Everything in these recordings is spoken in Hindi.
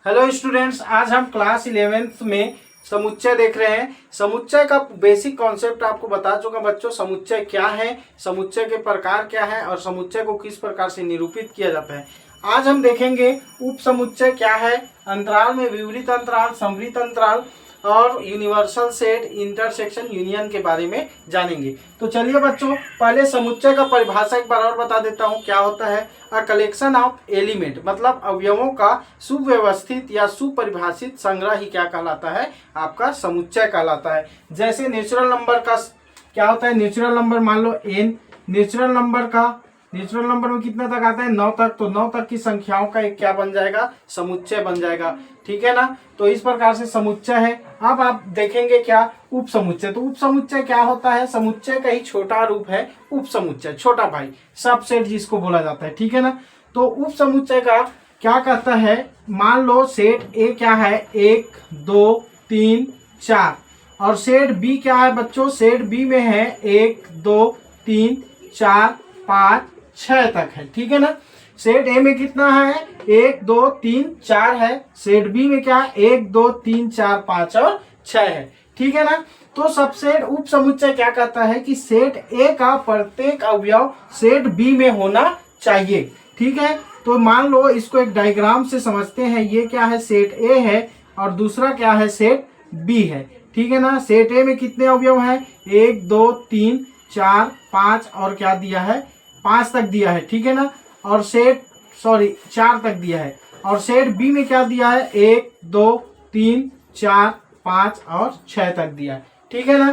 हेलो स्टूडेंट्स, आज हम क्लास 11th में समुच्चय देख रहे हैं। समुच्चय का बेसिक कॉन्सेप्ट आपको बता चुका बच्चों। समुच्चय क्या है, समुच्चय के प्रकार क्या है और समुच्चय को किस प्रकार से निरूपित किया जाता है। आज हम देखेंगे उप समुच्चय क्या है, अंतराल में विवरित अंतराल, समवृत्त अंतराल और यूनिवर्सल सेट, इंटरसेक्शन, यूनियन के बारे में जानेंगे। तो चलिए बच्चों, पहले समुच्चय का परिभाषा एक बार और बता देता हूँ क्या होता है। अ कलेक्शन ऑफ एलिमेंट मतलब अवयवों का सुव्यवस्थित या सुपरिभाषित संग्रह ही क्या कहलाता है, आपका समुच्चय कहलाता है। जैसे नेचुरल नंबर का क्या होता है, नेचुरल नंबर मान लो n, नेचुरल नंबर में कितना तक आता है, 9 तक, तो 9 तक की संख्याओं का एक क्या बन जाएगा, समुच्चय बन जाएगा। ठीक है ना। तो इस प्रकार से समुच्चय है। अब आप देखेंगे क्या, उप समुच्चय। तो उप समुच्चय क्या होता है, समुच्चय का ही छोटा रूप है उप समुच्चय, छोटा भाई, सबसेट जिसको बोला जाता है। ठीक है ना। तो उप समुच्चय का क्या कहता है, मान लो सेट ए क्या है, 1 2 3 4 और सेट बी क्या है बच्चों, सेट बी में है 1 2 3 4 5 6 तक है। ठीक है ना। सेट ए में कितना है, 1 2 3 4 है। सेट बी में क्या है, 1 2 3 4 5 और 6 है। ठीक है ना। तो सबसेट उप समुच्चय क्या कहता है कि सेट ए का प्रत्येक अवयव सेट बी में होना चाहिए। ठीक है। तो मान लो इसको एक डायग्राम से समझते हैं। ये क्या है, सेट ए है और दूसरा क्या है, सेट बी है। ठीक है ना। सेट ए में कितने अवयव हैं, 1 2 3 4 5 और क्या दिया है, 5 तक दिया है। ठीक है ना। और चार तक दिया है। और सेट बी में क्या दिया है, 1 2 3 4 5 और 6 तक दिया है। ठीक है ना।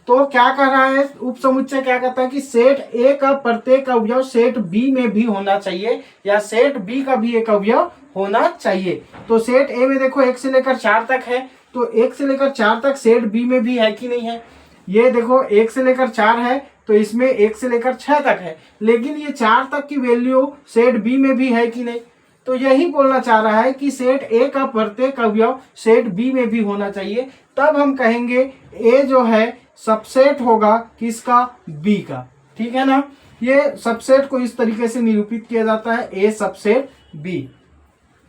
तो क्या कह रहा है, उप समुच्चय क्या कहता है कि सेट ए का प्रत्येक अवयव सेट बी में भी होना चाहिए या सेट बी का भी एक अवयव होना चाहिए। तो सेट ए में देखो 1 से लेकर 4 तक है, तो 1 से लेकर 4 तक सेट बी में भी है कि नहीं है। ये देखो 1 से लेकर 4 है तो इसमें 1 से लेकर 6 तक है, लेकिन ये 4 तक की वैल्यू सेट बी में भी है कि नहीं। तो यही बोलना चाह रहा है कि सेट ए का प्रत्येक अवयव सेट बी में भी होना चाहिए। तब हम कहेंगे ए जो है सबसेट होगा किसका, बी का। ठीक है ना। ये सबसेट को इस तरीके से निरूपित किया जाता है, ए सबसेट बी।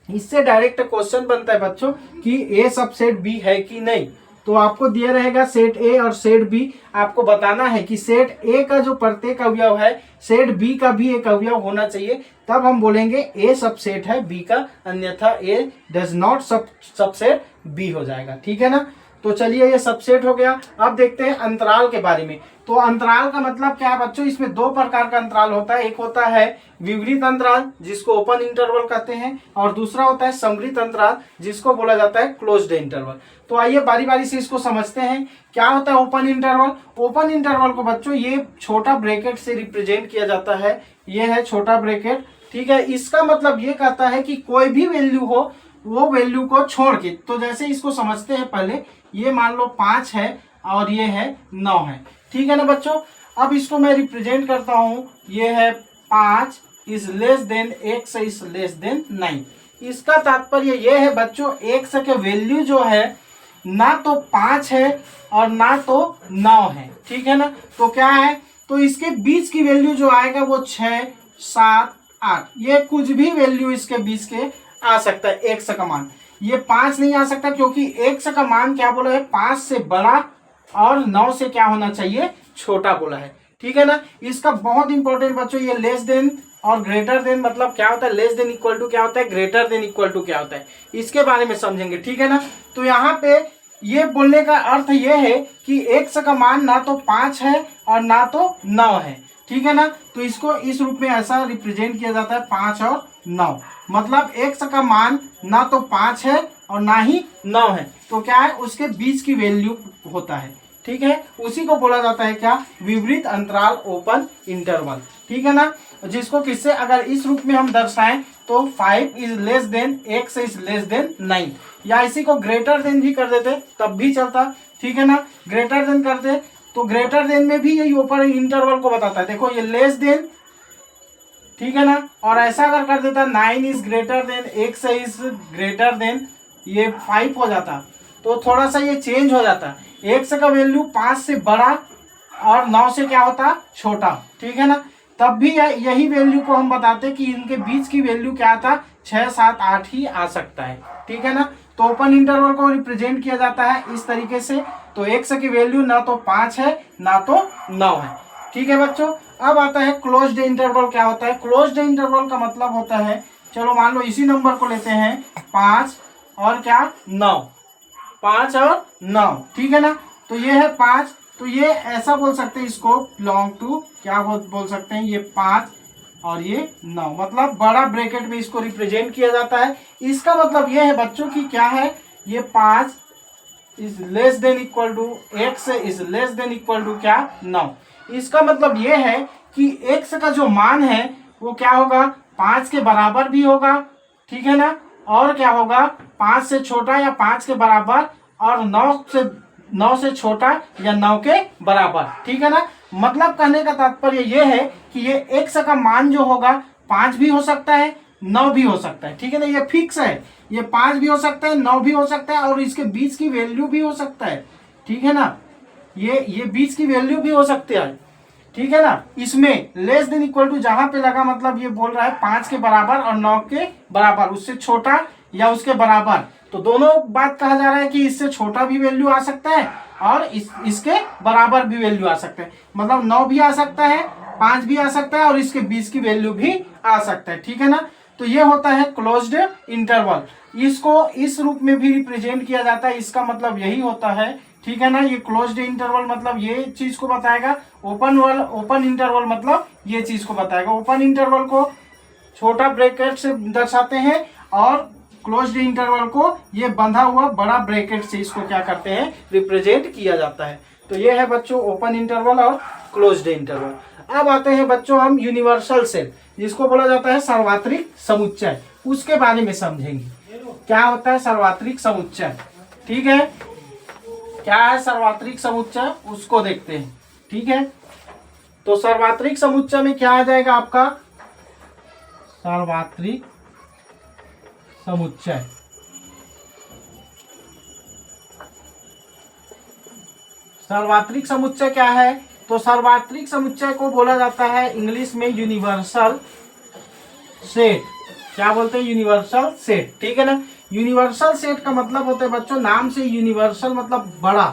इससे डायरेक्ट क्वेश्चन बनता है बच्चों कि ए सबसेट बी है कि नहीं। तो आपको दिया रहेगा सेट ए और सेट बी, आपको बताना है कि सेट ए का जो प्रत्येक अवयव है सेट बी का भी एक अवयव होना चाहिए। तब हम बोलेंगे ए सबसेट है बी का, अन्यथा ए डज नॉट सबसेट बी हो जाएगा। ठीक है ना। तो चलिए ये सबसेट हो गया। अब देखते हैं अंतराल के बारे में। तो अंतराल का मतलब क्या है बच्चों, इसमें 2 प्रकार का अंतराल होता है। एक होता है विवरित अंतराल जिसको ओपन इंटरवल कहते हैं, और दूसरा होता है समवृत्त अंतराल जिसको बोला जाता है क्लोज्ड इंटरवल। तो आइए बारी बारी से इसको समझते हैं। क्या होता है ओपन इंटरवल। ओपन इंटरवल को बच्चों ये छोटा ब्रैकेट से रिप्रेजेंट किया जाता है। ये है छोटा ब्रैकेट। ठीक है। इसका मतलब ये कहता है कि कोई भी वैल्यू हो वो वैल्यू को छोड़ के, तो जैसे इसको समझते हैं पहले, ये मान लो 5 है और ये है 9 है। ठीक है ना बच्चों। अब इसको मैं रिप्रेजेंट करता हूं, ये है 5 is less then x is less then 9। इसका तात्पर्य ये है बच्चों, x के वैल्यू जो है ना तो 5 है और ना तो 9 है। ठीक है ना। तो क्या है, तो इसके बीच की वैल्यू जो आएगा वो 6 7 8, ये कुछ भी वैल्यू इसके बीच के आ सकता है x का मान। ये 5 नहीं आ सकता क्योंकि x का मान क्या बोला है, 5 से बड़ा और 9 से क्या होना चाहिए, छोटा बोला है। ठीक है ना। इसका बहुत इंपॉर्टेंट बच्चों, ये लेस देन और ग्रेटर देन मतलब क्या होता है, लेस देन इक्वल टू क्या होता है, ग्रेटर देन इक्वल टू क्या होता है, इसके बारे में समझेंगे। ठीक है ना। तो यहाँ पे ये बोलने का अर्थ ये है कि x का मान ना तो 5 है और ना तो 9 है। ठीक है ना। तो इसको इस रूप में ऐसा रिप्रेजेंट किया जाता है, 5 और 9, मतलब x का मान ना तो 5 है और ना ही 9 है, तो क्या है, उसके बीच की वैल्यू होता है। ठीक है। उसी को बोला जाता है क्या, विवरित अंतराल ओपन इंटरवल। ठीक है ना। जिसको किससे अगर इस रूप में हम दर्शाएं तो 5 is less then x is less then 9, या इसी को ग्रेटर देन भी कर देते तब भी चलता। ठीक है ना। ग्रेटर देन करते तो ग्रेटर देन में भी यही ओपन इंटरवल को बताता है। देखो ये लेस देन, ठीक है ना, और ऐसा अगर कर देता 9 is greater than x is greater than ये 5 हो जाता, तो थोड़ा सा ये चेंज हो जाता। x का वैल्यू 5 से बड़ा और 9 से क्या होता, छोटा। ठीक है ना। तब भी यही वैल्यू को हम बताते कि इनके बीच की वैल्यू क्या था, 6, 7, 8 ही आ सकता है, ठीक है ना। तो ओपन इंटरवल को रिप्रेजेंट किया जाता है इस तरीके से। तो x की वैल्यू ना तो 5 है ना तो 9 है, ठीक है बच्चों। अब आता है क्लोज्ड इंटरवल। क्या होता है क्लोज्ड इंटरवल का मतलब होता है, चलो मान लो इसी नंबर को लेते हैं 5 और क्या 9, 5 और 9, ठीक है ना। तो ये है 5, तो ये ऐसा बोल सकते हैं इसको बिलोंग टू, क्या बोल सकते हैं, ये 5 और ये 9, मतलब बड़ा ब्रैकेट में इसको रिप्रेजेंट किया जाता है। इसका मतलब ये है बच्चों की क्या है, ये 5 is less than equal to x is less than equal to क्या 9। इसका मतलब ये है कि x का जो मान है वो क्या होगा 5 के बराबर भी होगा, ठीक है ना, और क्या होगा 5 से छोटा या 5 के बराबर, और 9 से छोटा या 9 के बराबर, ठीक है ना। मतलब कहने का तात्पर्य ये है कि ये x का मान जो होगा 5 भी हो सकता है 9 भी हो सकता है, ठीक है ना। ये फिक्स है, ये 5 भी हो सकता है 9 भी हो सकता है, और इसके बीच की वैल्यू भी हो सकता है, ठीक है ना। ये बीच की वैल्यू भी हो सकती है, ठीक है ना। इसमें लेस देन इक्वल टू जहां पे लगा, मतलब ये बोल रहा है 5 के बराबर और 9 के बराबर, उससे छोटा या उसके बराबर। तो दोनों बात कहा जा रहा है कि इससे छोटा भी वैल्यू आ सकता है और इसके बराबर भी वैल्यू आ सकता है, मतलब 9 भी आ सकता है 5 भी आ सकता है और इसके बीच की वैल्यू भी आ सकता है, ठीक है ना। तो ये होता है क्लोज्ड इंटरवल। इसको इस रूप में भी रिप्रेजेंट किया जाता है, इसका मतलब यही होता है, ठीक है ना। ये क्लोज्ड इंटरवल मतलब ये चीज को बताएगा, ओपन इंटरवल मतलब ये चीज को बताएगा। ओपन इंटरवल को छोटा ब्रैकेट से दर्शाते हैं और क्लोज्ड इंटरवल को ये बंधा हुआ बड़ा ब्रैकेट से इसको क्या करते हैं रिप्रेजेंट किया जाता है। तो ये है बच्चों ओपन इंटरवल और क्लोज्ड इंटरवल। अब आते हैं बच्चों हम यूनिवर्सल सेट, जिसको बोला जाता है सार्वत्रिक समुच्चय, उसके बारे में समझेंगे। क्या होता है सार्वत्रिक समुच्चय, ठीक है, क्या है सार्वत्रिक समुच्चय उसको देखते हैं, ठीक है। तो सार्वत्रिक समुच्चय में क्या आ जाएगा आपका सार्वत्रिक समुच्चय। सार्वत्रिक समुच्चय क्या है, तो सार्वत्रिक समुच्चय को बोला जाता है इंग्लिश में यूनिवर्सल सेट। क्या बोलते हैं यूनिवर्सल सेट, ठीक है ना। यूनिवर्सल सेट का मतलब होता है बच्चों, नाम से यूनिवर्सल मतलब बड़ा,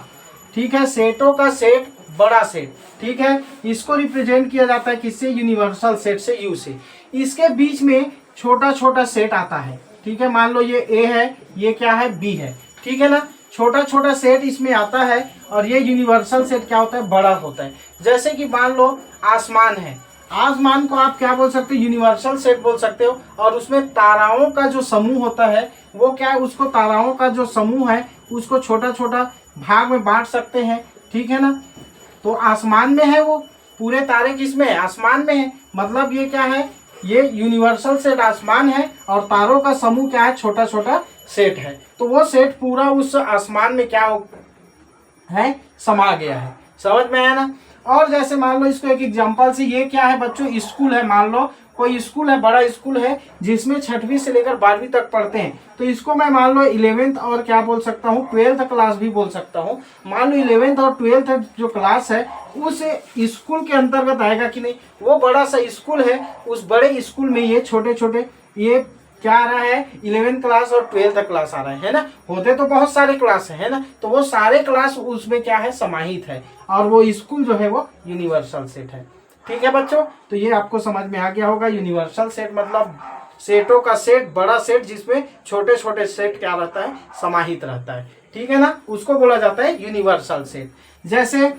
ठीक है, सेटों का सेट बड़ा सेट, ठीक है। इसको रिप्रेजेंट किया जाता है किससे, यूनिवर्सल सेट से, यू से। इसके बीच में छोटा छोटा सेट आता है, ठीक है। मान लो ये ए है, ये क्या है बी है, ठीक है ना। छोटा छोटा सेट इसमें आता है और ये यूनिवर्सल सेट क्या होता है बड़ा होता है। जैसे कि मान लो आसमान है, आसमान को आप क्या बोल सकते हो यूनिवर्सल सेट बोल सकते हो, और उसमें ताराओं का जो समूह होता है वो क्या है, उसको ताराओं का जो समूह है उसको छोटा छोटा भाग में बांट सकते हैं, ठीक है ना। तो आसमान में है वो, पूरे तारे किस में है आसमान में है, मतलब ये क्या है ये यूनिवर्सल सेट आसमान है और तारों का समूह क्या है छोटा छोटा सेट है। तो वो सेट पूरा उस आसमान में क्या है समा गया है, समझ में आया ना। और जैसे मान लो इसको एक एग्जांपल से, ये क्या है बच्चों स्कूल है, मान लो कोई स्कूल है बड़ा स्कूल है जिसमें 6वीं से लेकर 12वीं तक पढ़ते हैं, तो इसको मैं मान लो 11th और क्या बोल सकता हूँ 12th क्लास भी बोल सकता हूँ। मान लो 11th और 12th जो क्लास है उस स्कूल के अंतर्गत आएगा कि नहीं, वो बड़ा सा स्कूल है, उस बड़े स्कूल में ये छोटे छोटे ये क्या आ रहा है 11th क्लास और 12th क्लास आ रहा है ना। होते तो बहुत सारे क्लास है ना, तो वो सारे क्लास उसमें क्या है समाहित है, और वो स्कूल जो है वो यूनिवर्सल सेट है, ठीक है बच्चों। तो ये आपको समझ में आ गया होगा, यूनिवर्सल सेट मतलब सेटों का सेट बड़ा सेट जिसमें छोटे छोटे सेट क्या रहता है समाहित रहता है, ठीक है ना, उसको बोला जाता है यूनिवर्सल सेट। जैसे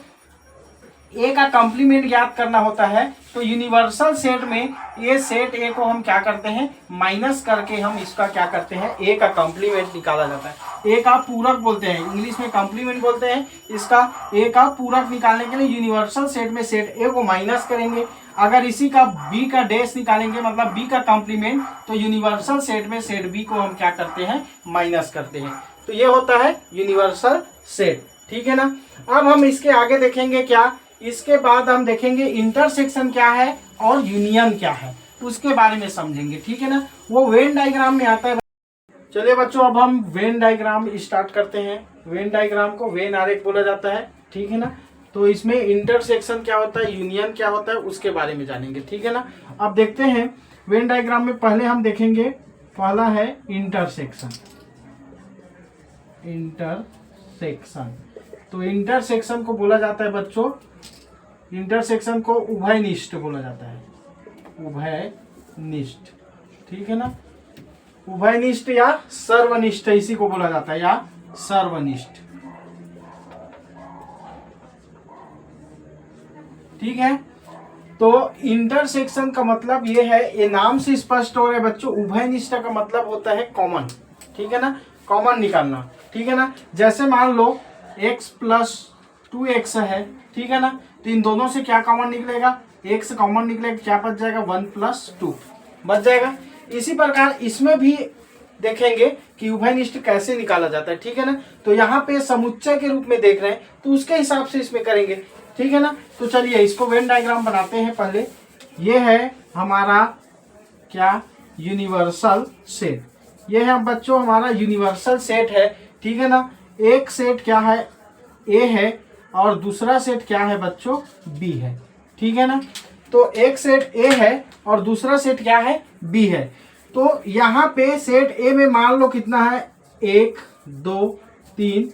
ए का कॉम्प्लीमेंट ज्ञात करना होता है, तो यूनिवर्सल सेट में ये सेट ए को हम क्या करते हैं माइनस करके हम इसका क्या करते हैं ए का कॉम्प्लीमेंट निकाला जाता है। ए का पूरक बोलते हैं, इंग्लिश में कॉम्प्लीमेंट बोलते हैं इसका। ए का पूरक निकालने के लिए यूनिवर्सल सेट में सेट ए को माइनस करेंगे, अगर इसी का बी का डैश निकालेंगे मतलब बी का कॉम्प्लीमेंट, तो यूनिवर्सल सेट में सेट बी को हम क्या करते हैं माइनस करते हैं। तो ये होता है यूनिवर्सल सेट, ठीक है ना। अब हम इसके आगे देखेंगे क्या, इसके बाद हम देखेंगे इंटरसेक्शन क्या है और यूनियन क्या है, उसके बारे में समझेंगे, ठीक है ना। वो वेन डायग्राम में आता है। चलिए बच्चों अब हम वेन डायग्राम स्टार्ट करते हैं। वेन डायग्राम को वेन आरेख बोला जाता है, ठीक है ना। तो इसमें इंटरसेक्शन क्या होता है यूनियन क्या होता है उसके बारे में जानेंगे, ठीक है ना। अब देखते हैं वेन डायग्राम में पहले हम देखेंगे पहला है इंटरसेक्शन। इंटरसेक्शन, तो इंटरसेक्शन को बोला जाता है बच्चों, इंटरसेक्शन को उभयनिष्ठ बोला जाता है, उभयनिष्ठ, ठीक है ना। उभयनिष्ठ या सर्वनिष्ठ इसी को बोला जाता है, या सर्वनिष्ठ, ठीक है। तो इंटरसेक्शन का मतलब ये है, ये नाम से स्पष्ट हो रहा है बच्चों। उभयनिष्ठ का मतलब होता है कॉमन, ठीक है ना, कॉमन निकालना, ठीक है ना। जैसे मान लो x प्लस 2x है, ठीक है ना, तो इन दोनों से क्या कॉमन निकलेगा, x कॉमन निकलेगा, क्या बच जाएगा, 1 प्लस 2 बच जाएगा। इसी प्रकार इसमें भी देखेंगे कि उभयनिष्ठ कैसे निकाला जाता है, ठीक है ना। तो यहाँ पे समुच्चय के रूप में देख रहे हैं, तो उसके हिसाब से इसमें करेंगे, ठीक है ना। तो चलिए इसको वेन डायग्राम बनाते हैं पहले। ये है हमारा क्या, यूनिवर्सल सेट। ये है बच्चों हमारा यूनिवर्सल सेट है, ठीक है ना। एक सेट क्या है, ए है, और दूसरा सेट क्या है बच्चों, बी है, ठीक है ना। तो एक सेट ए है और दूसरा सेट क्या है, बी है। तो यहाँ पे सेट ए में मान लो कितना है, 1 2 3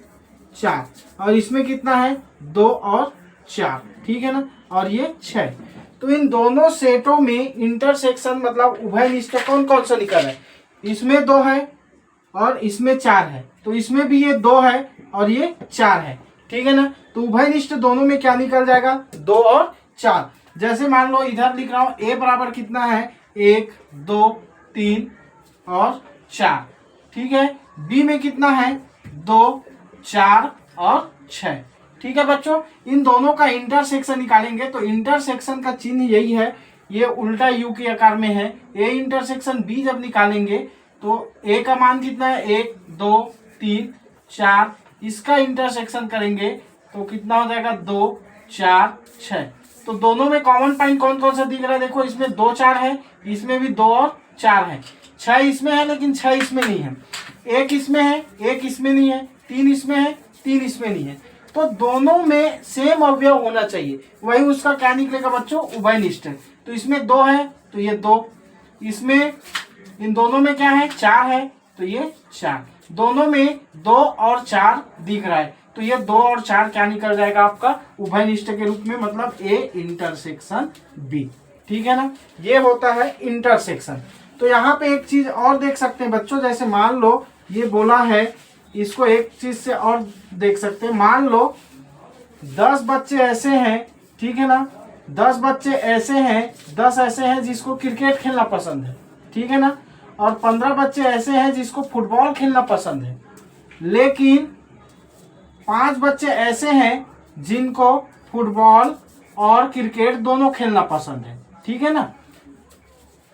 4, और इसमें कितना है, 2 और 4, ठीक है ना, और ये 6। तो इन दोनों सेटों में इंटरसेक्शन मतलब उभयनिष्ठ कौन कौन सा निकल है, इसमें 2 है और इसमें 4 है, तो इसमें भी ये 2 है और ये 4 है, ठीक है ना। तो उभयनिष्ठ दोनों में क्या निकल जाएगा, 2 और 4। जैसे मान लो इधर लिख रहा हूं, ए बराबर कितना है, 1 2 3 और 4, ठीक है। बी में कितना है, 2 4 और 6, ठीक है बच्चों। इन दोनों का इंटरसेक्शन निकालेंगे, तो इंटरसेक्शन का चिन्ह यही है, ये उल्टा यू के आकार में है। ए इंटरसेक्शन बी जब निकालेंगे तो ए का मान कितना है, 1 2 3 4, इसका इंटरसेक्शन करेंगे तो कितना हो जाएगा, 2 4 6। तो दोनों में कॉमन पॉइंट कौन कौन सा दिख रहा है, देखो इसमें 2 4 है, इसमें भी 2 और 4 है, 6 इसमें है लेकिन 6 इसमें नहीं है, 1 इसमें है 1 इसमें नहीं है, 3 इसमें है 3 इसमें नहीं है। तो दोनों में सेम अवयव होना चाहिए, वही उसका क्या निकलेगा बच्चों, उभयनिष्ठ। तो इसमें 2 है तो ये 2, इसमें इन दोनों में क्या है, 4 है तो ये 4, दोनों में 2 और 4 दिख रहा है, तो ये 2 और 4 क्या निकल जाएगा आपका, उभयनिष्ठ के रूप में, मतलब ए इंटरसेक्शन बी, ठीक है ना। ये होता है इंटरसेक्शन। तो यहाँ पे एक चीज और देख सकते हैं बच्चों, जैसे मान लो ये बोला है, इसको एक चीज से और देख सकते हैं। मान लो 10 बच्चे ऐसे हैं, ठीक है ना, 10 बच्चे ऐसे हैं, 10 ऐसे हैं जिसको क्रिकेट खेलना पसंद है, ठीक है ना, और 15 बच्चे ऐसे हैं जिसको फुटबॉल खेलना पसंद है, लेकिन 5 बच्चे ऐसे हैं जिनको फुटबॉल और क्रिकेट दोनों खेलना पसंद है, ठीक है ना।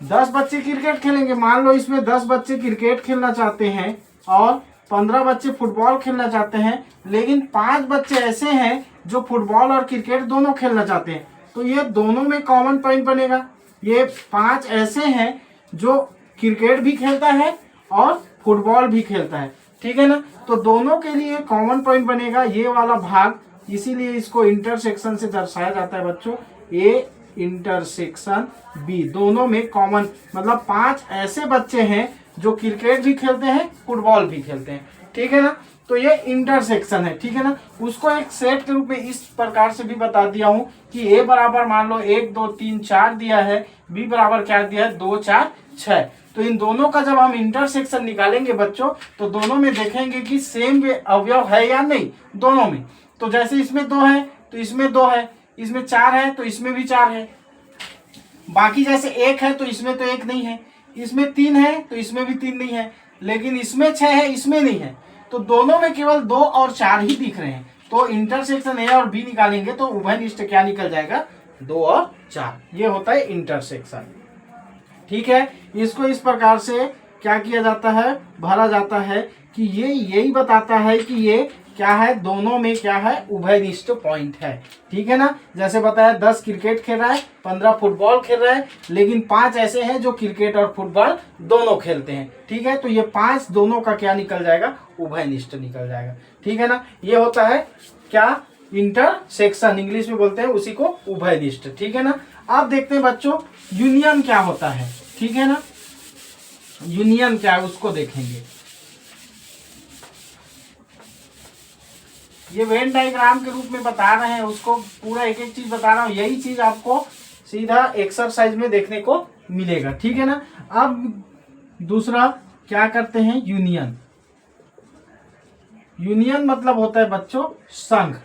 10 बच्चे क्रिकेट खेलेंगे, मान लो इसमें 10 बच्चे क्रिकेट खेलना चाहते हैं और 15 बच्चे फुटबॉल खेलना चाहते हैं, लेकिन 5 बच्चे ऐसे हैं जो फुटबॉल और क्रिकेट दोनों खेलना चाहते हैं, तो ये दोनों में कॉमन पॉइंट बनेगा। ये 5 ऐसे हैं जो क्रिकेट भी खेलता है और फुटबॉल भी खेलता है, ठीक है ना। तो दोनों के लिए कॉमन पॉइंट बनेगा ये वाला भाग, इसीलिए इसको इंटरसेक्शन से दर्शाया जाता है बच्चों, ए इंटरसेक्शन बी। दोनों में कॉमन मतलब 5 ऐसे बच्चे हैं जो क्रिकेट भी खेलते हैं फुटबॉल भी खेलते हैं, ठीक है ना। तो ये इंटरसेक्शन है, ठीक है ना। उसको एक सेट के रूप में इस प्रकार से भी बता दिया हूं कि ए बराबर मान लो 1 2 3 4 दिया है, बी बराबर क्या दिया है, 2 4 6। तो इन दोनों का जब हम इंटरसेक्शन निकालेंगे बच्चों, तो दोनों में देखेंगे कि सेम अवयव है या नहीं दोनों में। तो जैसे इसमें 2 है तो इसमें 2 है, इसमें 4 है तो इसमें भी 4 है, बाकी जैसे 1 है तो इसमें तो 1 नहीं है, इसमें 3 है तो इसमें भी 3 नहीं है, लेकिन इसमें 6 है इसमें नहीं है, तो दोनों में केवल 2 और 4 ही दिख रहे हैं। तो इंटरसेक्शन ए और बी निकालेंगे तो उभयनिष्ठ क्या निकल जाएगा, 2 और 4। ये होता है इंटरसेक्शन, ठीक है। इसको इस प्रकार से क्या किया जाता है, भरा जाता है कि ये यही बताता है कि ये क्या है, दोनों में क्या है, उभयनिष्ठ पॉइंट है, ठीक है ना। जैसे बताया 10 क्रिकेट खेल रहा है, 15 फुटबॉल खेल रहा है, लेकिन 5 ऐसे हैं जो क्रिकेट और फुटबॉल दोनों खेलते हैं, ठीक है। तो ये 5 दोनों का क्या निकल जाएगा, उभयनिष्ठ निकल जाएगा, ठीक है ना। ये होता है क्या, इंटरसेक्शन, इंग्लिश में बोलते हैं उसी को उभयनिष्ठ, ठीक है ना। अब देखते हैं बच्चों यूनियन क्या होता है, ठीक है ना। यूनियन क्या है उसको देखेंगे। ये वेन डायग्राम के रूप में बता रहे हैं, उसको पूरा एक एक चीज बता रहा हूं, यही चीज आपको सीधा एक्सरसाइज में देखने को मिलेगा, ठीक है ना। अब दूसरा क्या करते हैं, यूनियन। यूनियन मतलब होता है बच्चों संघ।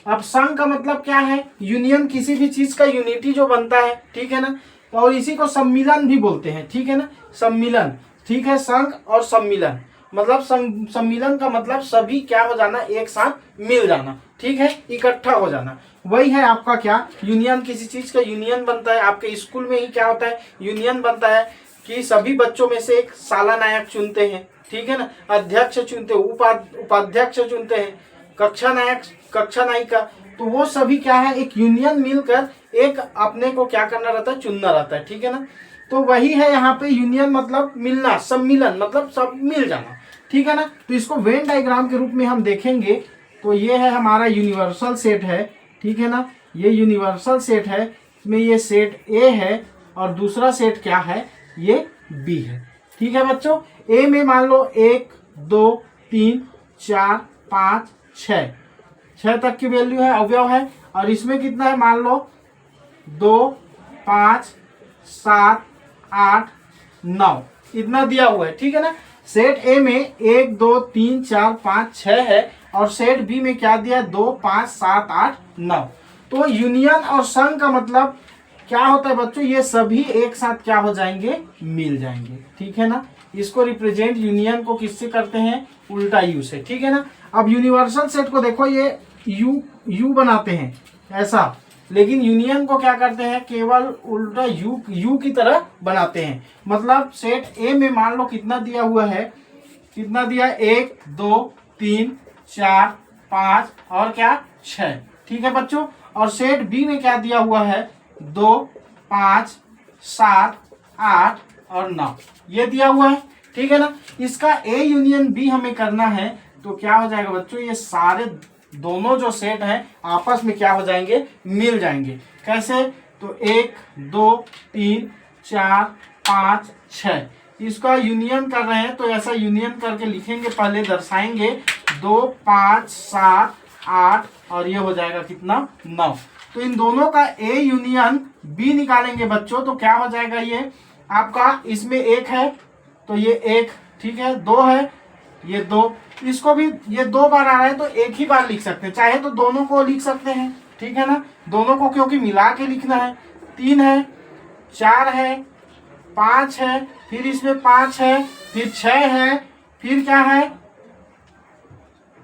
अब संघ का मतलब क्या है, यूनियन किसी भी चीज का यूनिटी जो बनता है, ठीक है ना, और इसी को सम्मिलन भी बोलते हैं, ठीक है ना, सम्मिलन, ठीक है। संघ और सम्मिलन मतलब सम्मिलन का मतलब सभी क्या हो जाना, एक साथ मिल जाना, ठीक है, इकट्ठा हो जाना, वही है आपका क्या, यूनियन। किसी चीज का यूनियन बनता है, आपके स्कूल में ही क्या होता है, यूनियन बनता है कि सभी बच्चों में से एक साला नायक चुनते हैं, ठीक है ना, अध्यक्ष चुनते हैं, उपाध्यक्ष चुनते हैं, कक्षा नायक, कक्षा नायिका, तो वो सभी क्या है, एक यूनियन मिलकर एक अपने को क्या करना रहता है, चुनना रहता है, ठीक है ना। तो वही है यहाँ पे यूनियन मतलब मिलना, सम्मिलन मतलब सब मिल जाना, ठीक है ना। तो इसको वेन डायग्राम के रूप में हम देखेंगे तो ये है हमारा यूनिवर्सल सेट है, ठीक है ना, ये यूनिवर्सल सेट है, इसमें ये सेट ए है और दूसरा सेट क्या है, ये बी है, ठीक है बच्चों। ए में मान लो 1 2 3 4 5 6 तक की वैल्यू है, अवयव है, और इसमें कितना है, मान लो 2 5 7 8 9 इतना दिया हुआ है, ठीक है ना। सेट ए में 1 2 3 4 5 6 है और सेट बी में क्या दिया है, 2 5 7 8 9। तो यूनियन और संघ का मतलब क्या होता है बच्चों, ये सभी एक साथ क्या हो जाएंगे, मिल जाएंगे, ठीक है ना। इसको रिप्रेजेंट यूनियन को किससे करते हैं, उल्टा यू से, ठीक है ना। अब यूनिवर्सल सेट को देखो, ये यू बनाते हैं ऐसा, लेकिन यूनियन को क्या करते हैं, केवल उल्टा यू की तरह बनाते हैं। मतलब सेट ए में मान लो कितना दिया हुआ है, कितना दिया, 1 2 3 4 5 और क्या 6, ठीक है बच्चों। और सेट बी में क्या दिया हुआ है, 2 5 7 8 और 9 ये दिया हुआ है, ठीक है ना। इसका ए यूनियन बी हमें करना है, तो क्या हो जाएगा बच्चों, ये सारे दोनों जो सेट हैं आपस में क्या हो जाएंगे, मिल जाएंगे। कैसे, तो 1 2 3 4 5 6 इसका यूनियन कर रहे हैं, तो ऐसा यूनियन करके लिखेंगे, पहले दर्शाएंगे 2 5 7 8 और ये हो जाएगा कितना, 9। तो इन दोनों का ए यूनियन बी निकालेंगे बच्चों, तो क्या हो जाएगा, ये आपका इसमें 1 है तो ये 1, ठीक है, 2 है ये 2, इसको भी ये 2 बार आ रहा है तो एक ही बार लिख सकते हैं, चाहे तो दोनों को लिख सकते हैं, ठीक है ना, दोनों को क्योंकि मिला के लिखना है। 3 है, 4 है, 5 है, फिर इसमें 5 है, फिर 6 है, फिर क्या है,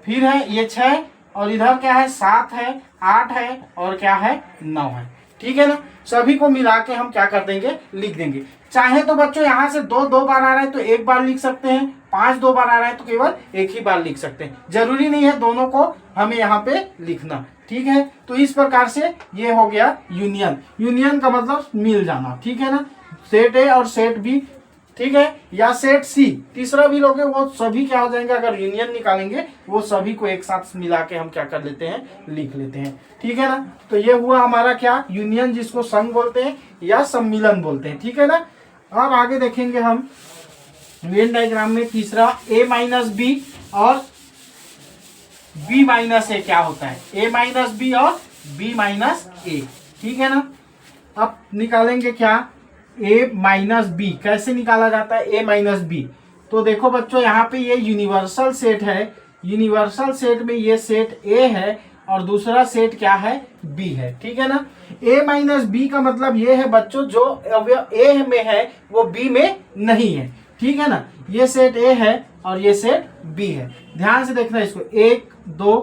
फिर है ये 6 और इधर क्या है, 7 है, 8 है और क्या है, 9 है, ठीक है ना। सभी को मिला के हम क्या कर देंगे, लिख देंगे। चाहे तो बच्चों यहाँ से 2 बार आ रहा है तो एक बार लिख सकते हैं, 5 2 बार आ रहा है तो केवल एक ही बार लिख सकते हैं, जरूरी नहीं है दोनों को हमें यहाँ पे लिखना, ठीक है। तो इस प्रकार से ये हो गया यूनियन। यूनियन का मतलब मिल जाना, ठीक है ना, सेट ए और सेट बी, ठीक है, या सेट सी तीसरा भी लोगे, वो सभी क्या हो जाएंगे, अगर यूनियन निकालेंगे वो सभी को एक साथ मिला के हम क्या कर लेते हैं, लिख लेते हैं, ठीक है ना। तो ये हुआ हमारा क्या, यूनियन, जिसको संघ बोलते हैं या सम्मिलन बोलते हैं, ठीक है ना। अब आगे देखेंगे हम वेन डायग्राम में तीसरा a माइनस बी और b माइनस ए क्या होता है, a माइनस बी और b माइनस ए, ठीक है ना। अब निकालेंगे क्या, a माइनस बी कैसे निकाला जाता है, a माइनस बी। तो देखो बच्चों यहाँ पे ये यूनिवर्सल सेट है, यूनिवर्सल सेट में ये सेट a है और दूसरा सेट क्या है, b है, ठीक है ना। a माइनस बी का मतलब ये है बच्चों, जो अवयव a में है वो b में नहीं है, ठीक है ना। ये सेट a है और ये सेट b है, ध्यान से देखना इसको, 1 2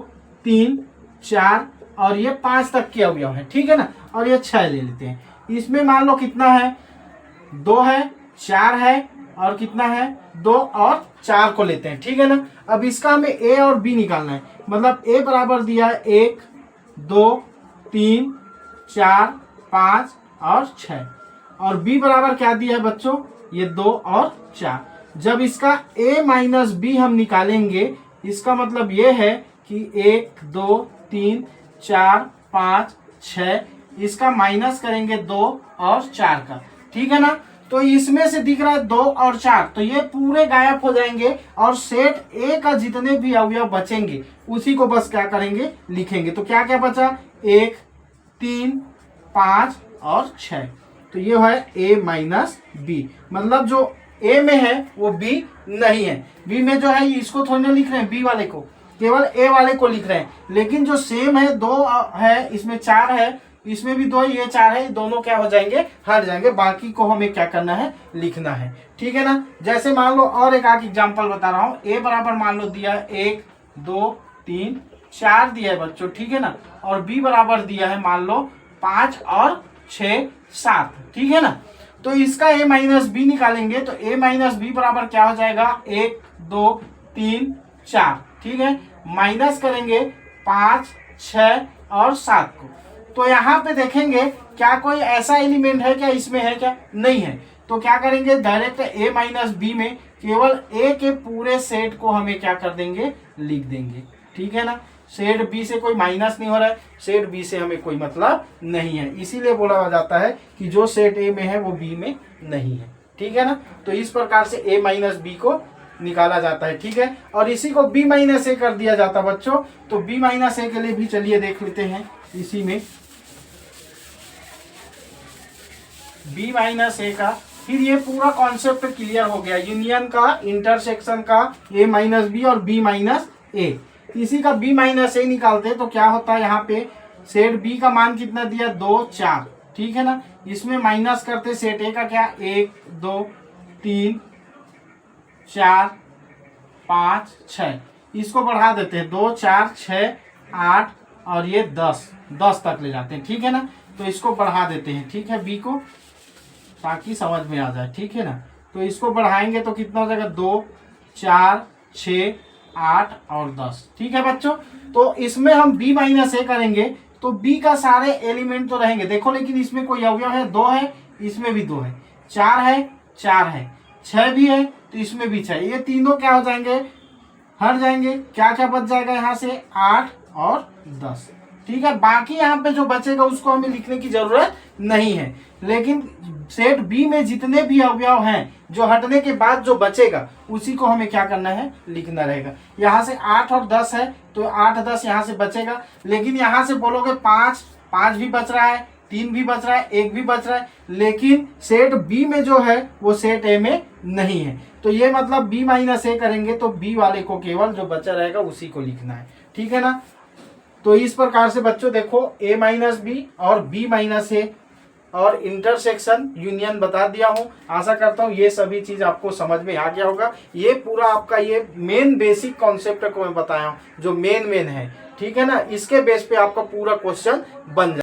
3 4 और ये 5 तक के अवयव है, ठीक है ना। और ये 6 ले लेते हैं, इसमें मान लो कितना है, 2 है, 4 है और कितना है, 2 और 4 को लेते हैं, ठीक है ना। अब इसका हमें a और b निकालना है, मतलब a बराबर दिया है 1 2 3 4 5 और 6 और b बराबर क्या दिया है बच्चों, ये 2 और 4। जब इसका a माइनस बी हम निकालेंगे, इसका मतलब ये है कि 1 2 3 4 5 6 इसका माइनस करेंगे 2 और 4 का, ठीक है ना। तो इसमें से दिख रहा है 2 और 4, तो ये पूरे गायब हो जाएंगे और सेट ए का जितने भी अवयव बचेंगे उसी को बस क्या करेंगे, लिखेंगे। तो क्या क्या बचा, 1, 3, 5 और 6। तो ये है ए माइनस बी, मतलब जो ए में है वो बी नहीं है। बी में जो है इसको थोड़ी ना लिख रहे हैं, बी वाले को, केवल ए वाले को लिख रहे हैं। लेकिन जो सेम है 2 है, इसमें 4 है, इसमें भी 2 है, ये 4 है, दोनों क्या हो जाएंगे, हट जाएंगे। बाकी को हमें क्या करना है, लिखना है। ठीक है ना। जैसे मान लो और एक आगे एग्जाम्पल बता रहा हूँ। ए बराबर मान लो दिया है 1, 2, 3, 4 दिया है बच्चों, ठीक है ना। और बी बराबर दिया है मान लो 5 और 6, 7, ठीक है ना। तो इसका a माइनस बी निकालेंगे तो a माइनस बी बराबर क्या हो जाएगा, 1, 2, 3, 4, ठीक है। माइनस करेंगे 5, 6 और 7 को। तो यहाँ पे देखेंगे क्या कोई ऐसा एलिमेंट है क्या, इसमें है क्या, नहीं है। तो क्या करेंगे, डायरेक्ट a माइनस बी में केवल a के पूरे सेट को हमें क्या कर देंगे, लिख देंगे। ठीक है ना। सेट बी से कोई माइनस नहीं हो रहा है, सेट बी से हमें कोई मतलब नहीं है, इसीलिए बोला जाता है कि जो सेट ए में है वो बी में नहीं है। ठीक है ना। तो इस प्रकार से ए माइनस बी को निकाला जाता है। ठीक है। और इसी को बी माइनस ए कर दिया जाता है बच्चों। तो बी माइनस ए के लिए भी चलिए देख लेते हैं। इसी में बी माइनस ए का फिर ये पूरा कॉन्सेप्ट क्लियर हो गया, यूनियन का, इंटरसेक्शन का, ए माइनस बी और बी माइनस ए। इसी का बी माइनस ए निकालते हैं तो क्या होता है, यहाँ पे सेट बी का मान कितना दिया, 2, 4, ठीक है ना। इसमें माइनस करते सेट ए का क्या, 1, 2, 3, 4, 5, 6, इसको बढ़ा देते हैं, 2, 4, 6, 8 और ये 10 तक ले जाते हैं। ठीक है ना। तो इसको बढ़ा देते हैं, ठीक है, बी को, ताकि समझ में आ जाए। ठीक है ना। तो इसको बढ़ाएंगे तो कितना हो जाएगा, 2, 4, 6, 8 और 10। ठीक है बच्चों। तो इसमें हम b माइनस ए करेंगे तो b का सारे एलिमेंट तो रहेंगे, देखो, लेकिन इसमें कोई अवयव है, 2 है, इसमें भी 2 है, 4 है, 4 है, 6 भी है, तो इसमें भी 6। ये तीनों क्या हो जाएंगे, हट जाएंगे। क्या क्या बच जाएगा यहाँ से, 8 और 10। ठीक है। बाकी यहाँ पे जो बचेगा उसको हमें लिखने की जरूरत नहीं है, लेकिन सेट बी में जितने भी अवयव हैं जो हटने के बाद जो बचेगा उसी को हमें क्या करना है, लिखना रहेगा। यहाँ से 8 और 10 है तो 8, 10 यहाँ से बचेगा। लेकिन यहाँ से बोलोगे 5 भी बच रहा है, 3 भी बच रहा है, 1 भी बच रहा है, लेकिन सेट बी में जो है वो सेट ए में नहीं है। तो ये मतलब बी माइनस ए करेंगे तो बी वाले को केवल जो बचा रहेगा उसी को लिखना है। ठीक है ना। तो इस प्रकार से बच्चों देखो, ए माइनस बी और बी माइनस ए और इंटरसेक्शन, यूनियन बता दिया हूं। आशा करता हूं ये सभी चीज आपको समझ में आ गया होगा। ये पूरा आपका ये मेन बेसिक कॉन्सेप्ट को मैं बताया हूं, जो मेन है। ठीक है ना। इसके बेस पे आपका पूरा क्वेश्चन बन जाए।